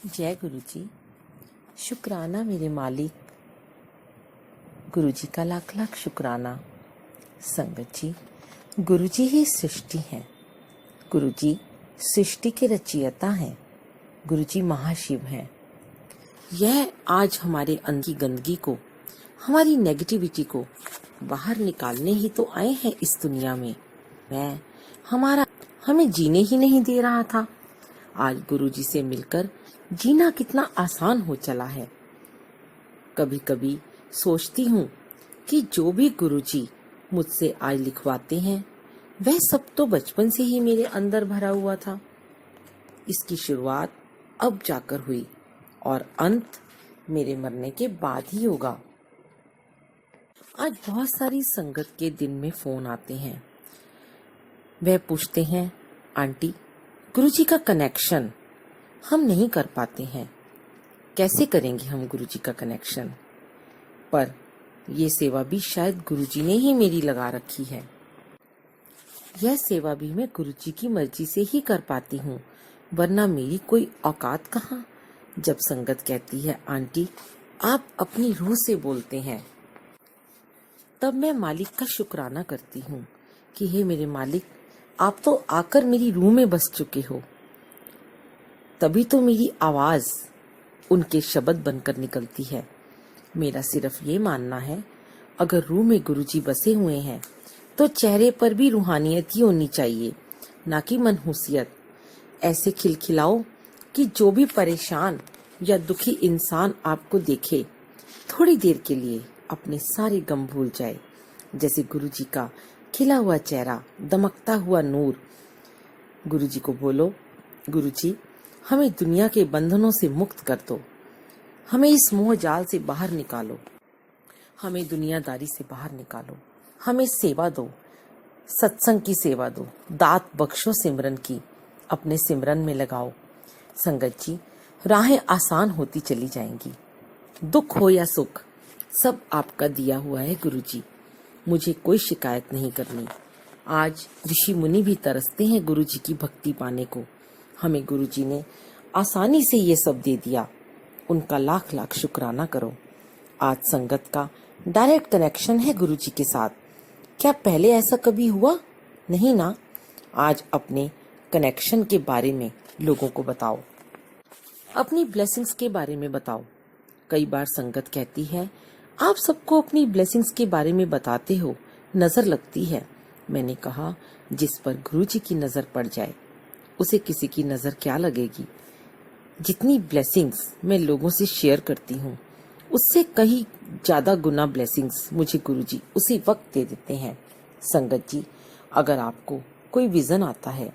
जय गुरु जी। शुक्राना मेरे मालिक, गुरु जी का लाख लाख शुक्राना। संगत जी, गुरु जी ही सृष्टि हैं। गुरु जी सृष्टि के रचयिता हैं। गुरु जी महाशिव हैं। यह आज हमारे अंदर की गंदगी को, हमारी नेगेटिविटी को बाहर निकालने ही तो आए हैं इस दुनिया में। हमें जीने ही नहीं दे रहा था। आज गुरु जी से मिलकर जीना कितना आसान हो चला है। कभी कभी सोचती हूँ कि जो भी गुरु जी मुझसे आज लिखवाते हैं वह सब तो बचपन से ही मेरे अंदर भरा हुआ था। इसकी शुरुआत अब जाकर हुई और अंत मेरे मरने के बाद ही होगा। आज बहुत सारी संगत के दिन में फोन आते हैं। वह पूछते हैं, आंटी गुरु जी का कनेक्शन हम नहीं कर पाते हैं, कैसे करेंगे हम गुरु जी का कनेक्शन। पर ये सेवा भी शायद गुरु जी ने ही मेरी लगा रखी है। यह सेवा भी मैं गुरु जी की मर्जी से ही कर पाती हूँ, वरना मेरी कोई औकात कहाँ। जब संगत कहती है, आंटी आप अपनी रूह से बोलते हैं, तब मैं मालिक का शुक्राना करती हूँ कि हे मेरे मालिक, आप तो आकर मेरी रूह में बस चुके हो। तभी तो मेरी आवाज उनके शब्द बनकर निकलती है। मेरा सिर्फ ये मानना है, अगर रूह में गुरुजी बसे हुए हैं तो चेहरे पर भी रूहानियत ही होनी चाहिए, ना कि मनहूसियत। ऐसे खिलखिलाओ कि जो भी परेशान या दुखी इंसान आपको देखे थोड़ी देर के लिए अपने सारे गम भूल जाए। जैसे गुरुजी का खिला हुआ चेहरा, दमकता हुआ नूर। गुरुजी को बोलो, गुरुजी हमें दुनिया के बंधनों से मुक्त कर दो, हमें इस मोह जाल से बाहर निकालो, हमें दुनियादारी से बाहर निकालो, हमें सेवा दो, सत्संग की सेवा दो, दात बख्शो सिमरन की, अपने सिमरन में लगाओ। संगत जी, राहें आसान होती चली जाएंगी। दुख हो या सुख, सब आपका दिया हुआ है गुरुजी, मुझे कोई शिकायत नहीं करनी। आज ऋषि मुनि भी तरसते हैं गुरुजी की भक्ति पाने को। हमें गुरुजी ने आसानी से ये सब दे दिया, उनका लाख लाख शुक्राना करो। आज संगत का डायरेक्ट कनेक्शन है गुरुजी के साथ। क्या पहले ऐसा कभी हुआ? नहीं ना। आज अपने कनेक्शन के बारे में लोगों को बताओ, अपनी ब्लेसिंग्स के बारे में बताओ। कई बार संगत कहती है, आप सबको अपनी ब्लेसिंग्स के बारे में बताते हो, नजर लगती है। मैंने कहा, जिस पर गुरुजी की नजर पड़ जाए उसे किसी की नजर क्या लगेगी। जितनी ब्लेसिंग्स मैं लोगों से शेयर करती हूँ उससे कहीं ज्यादा गुना ब्लेसिंग्स मुझे गुरुजी उसी वक्त दे देते हैं। संगत जी, अगर आपको कोई विजन आता है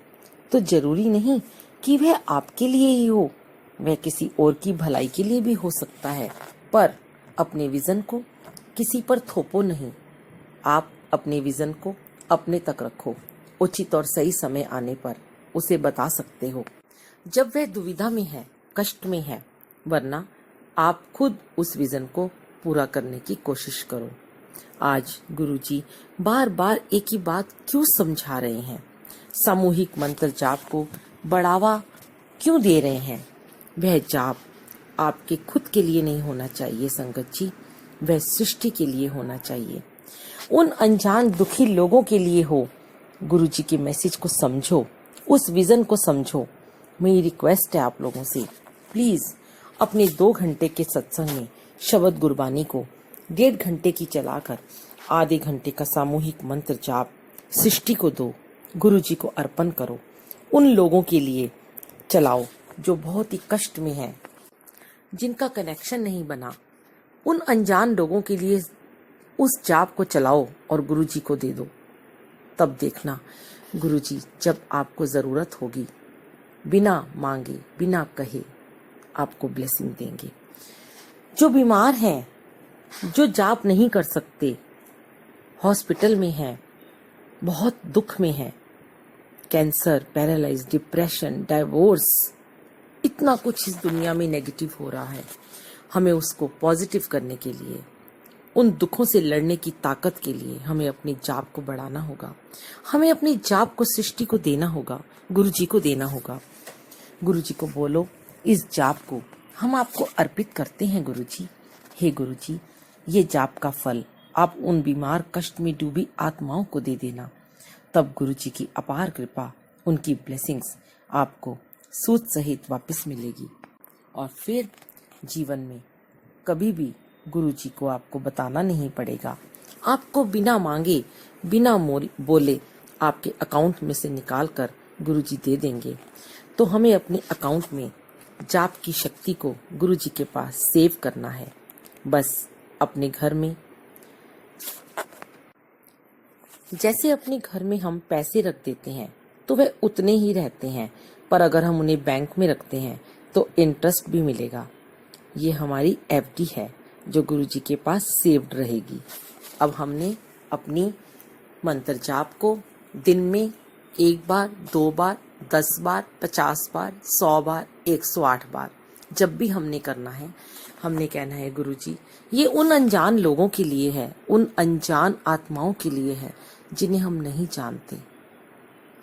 तो जरूरी नहीं कि वह आपके लिए ही हो, वह किसी और की भलाई के लिए भी हो सकता है। पर अपने विजन को किसी पर थोपो नहीं। आप अपने विजन को अपने तक रखो। उचित और सही समय आने पर उसे बता सकते हो जब वह दुविधा में है, कष्ट में है। वरना आप खुद उस विजन को पूरा करने की कोशिश करो। आज गुरुजी बार बार एक ही बात क्यों समझा रहे हैं? सामूहिक मंत्र जाप को बढ़ावा क्यों दे रहे हैं? वह जाप आपके खुद के लिए नहीं होना चाहिए संगत जी, वह सृष्टि के लिए होना चाहिए, उन अनजान दुखी लोगों के लिए हो। गुरुजी के मैसेज को समझो, उस विजन को समझो। मेरी रिक्वेस्ट है आप लोगों से, प्लीज अपने 2 घंटे के सत्संग में शब्द गुरबानी को 1.5 घंटे की चलाकर आधे घंटे का सामूहिक मंत्र जाप सृष्टि को दो, गुरुजी को अर्पण करो। उन लोगों के लिए चलाओ जो बहुत ही कष्ट में हैं, जिनका कनेक्शन नहीं बना। उन अनजान लोगों के लिए उस जाप को चलाओ और गुरुजी को दे दो। तब देखना गुरुजी जब आपको जरूरत होगी, बिना मांगे बिना कहे आपको ब्लेसिंग देंगे। जो बीमार हैं, जो जाप नहीं कर सकते, हॉस्पिटल में हैं, बहुत दुख में हैं, कैंसर, पैरालाइज, डिप्रेशन, डाइवोर्स, इतना कुछ इस दुनिया में नेगेटिव हो रहा है। हमें उसको पॉजिटिव करने के लिए, उन दुखों से लड़ने की ताकत के लिए हमें अपनी जाप को बढ़ाना होगा। हमें अपनी जाप को सृष्टि को देना होगा, गुरुजी को देना होगा। गुरुजी को बोलो, इस जाप को हम आपको अर्पित करते हैं गुरुजी। हे गुरुजी, ये जाप का फल आप उन बीमार कष्ट में डूबी आत्माओं को दे देना। तब गुरुजी की अपार कृपा, उनकी ब्लेसिंग्स आपको सूद सहित वापस मिलेगी और फिर जीवन में कभी भी गुरुजी को आपको बताना नहीं पड़ेगा। आपको बिना मांगे, बिना बोले आपके अकाउंट में से निकाल कर गुरुजी दे देंगे। तो हमें अपने अकाउंट में जाप की शक्ति को गुरुजी के पास सेव करना है। बस अपने घर में, जैसे अपने घर में हम पैसे रख देते हैं तो वह उतने ही रहते हैं, पर अगर हम उन्हें बैंक में रखते हैं तो इंटरेस्ट भी मिलेगा। ये हमारी एफडी है जो गुरुजी के पास सेव्ड रहेगी। अब हमने अपनी मंत्र जाप को दिन में 1 बार, 2 बार, 10 बार, 50 बार, 100 बार, 108 बार, जब भी हमने करना है, हमने कहना है गुरुजी, ये उन अनजान लोगों के लिए है, उन अनजान आत्माओं के लिए है जिन्हें हम नहीं जानते।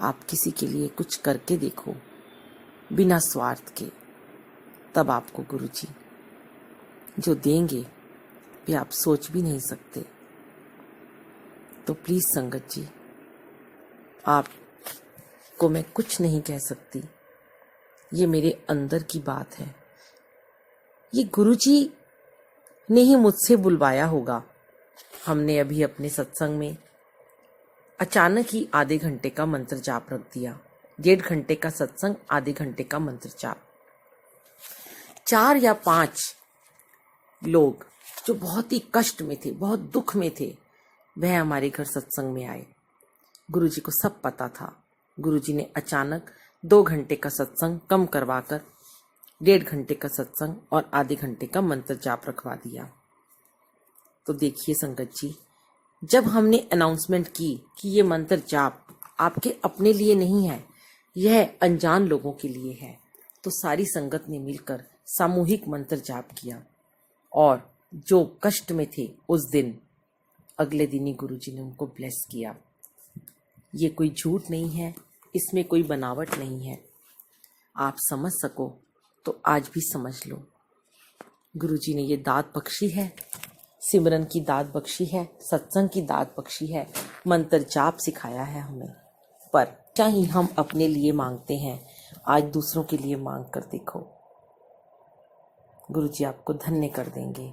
आप किसी के लिए कुछ करके देखो बिना स्वार्थ के, तब आपको गुरुजी जो देंगे वे आप सोच भी नहीं सकते। तो प्लीज संगत जी, आपको मैं कुछ नहीं कह सकती, ये मेरे अंदर की बात है। ये गुरुजी ने ही मुझसे बुलवाया होगा। हमने अभी अपने सत्संग में अचानक ही आधे घंटे का मंत्र जाप रख दिया। 1.5 घंटे का सत्संग, आधे घंटे का मंत्र जाप। 4 या 5 लोग जो बहुत ही कष्ट में थे, बहुत दुख में थे, वह हमारे घर सत्संग में आए। गुरुजी को सब पता था। गुरुजी ने अचानक 2 घंटे का सत्संग कम करवाकर 1.5 घंटे का सत्संग और आधे घंटे का मंत्र जाप रखवा दिया। तो देखिए संगत जी, जब हमने अनाउंसमेंट की कि ये मंत्र जाप आपके अपने लिए नहीं है, यह अनजान लोगों के लिए है, तो सारी संगत ने मिलकर सामूहिक मंत्र जाप किया और जो कष्ट में थे उस दिन, अगले दिन ही गुरुजी ने उनको ब्लेस किया। ये कोई झूठ नहीं है, इसमें कोई बनावट नहीं है। आप समझ सको तो आज भी समझ लो। गुरुजी ने ये दात बख्शी है, सिमरन की दात बख्शी है, सत्संग की दात बख्शी है, मंत्र जाप सिखाया है हमें। पर चाहे हम अपने लिए मांगते हैं, आज दूसरों के लिए मांग कर देखो, गुरुजी आपको धन्य कर देंगे,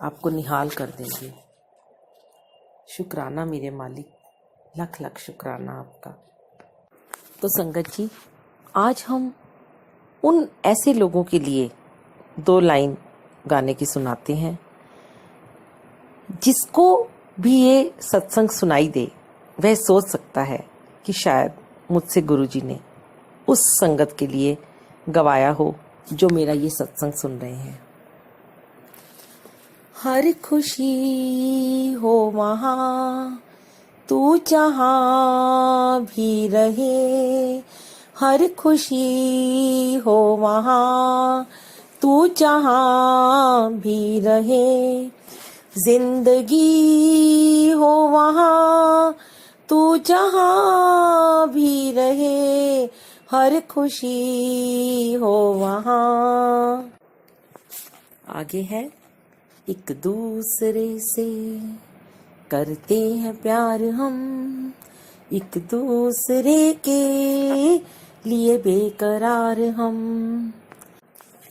आपको निहाल कर देंगे। शुक्राना मेरे मालिक, लख लख शुक्राना आपका। तो संगत जी, आज हम उन ऐसे लोगों के लिए 2 लाइन गाने की सुनाते हैं जिसको भी ये सत्संग सुनाई दे, वह सोच सकता है कि शायद मुझसे गुरुजी ने उस संगत के लिए गवाया हो जो मेरा ये सत्संग सुन रहे हैं। हर खुशी हो वहाँ तू जहाँ भी रहे, हर खुशी हो वहाँ तू जहाँ भी रहे, जिंदगी हो वहाँ तू जहाँ भी रहे, हर खुशी हो वहाँ। आगे है, एक दूसरे से करते हैं प्यार हम, एक दूसरे के लिए बेकरार हम,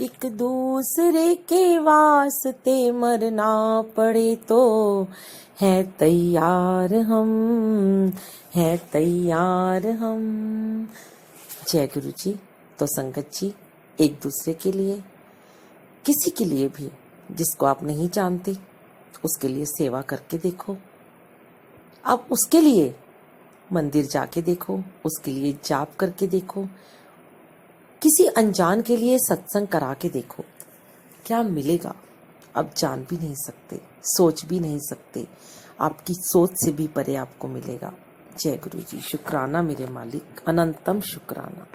एक दूसरे के वास्ते मरना पड़े तो है तैयार हम, है तैयार हम। जय गुरु जी। तो संगत जी, एक दूसरे के लिए, किसी के लिए भी जिसको आप नहीं जानते, उसके लिए सेवा करके देखो। आप उसके लिए मंदिर जाके देखो, उसके लिए जाप करके देखो, किसी अनजान के लिए सत्संग करा के देखो, क्या मिलेगा आप जान भी नहीं सकते, सोच भी नहीं सकते। आपकी सोच से भी परे आपको मिलेगा। जय गुरु जी। शुक्राना मेरे मालिक, अनंतम शुक्राना।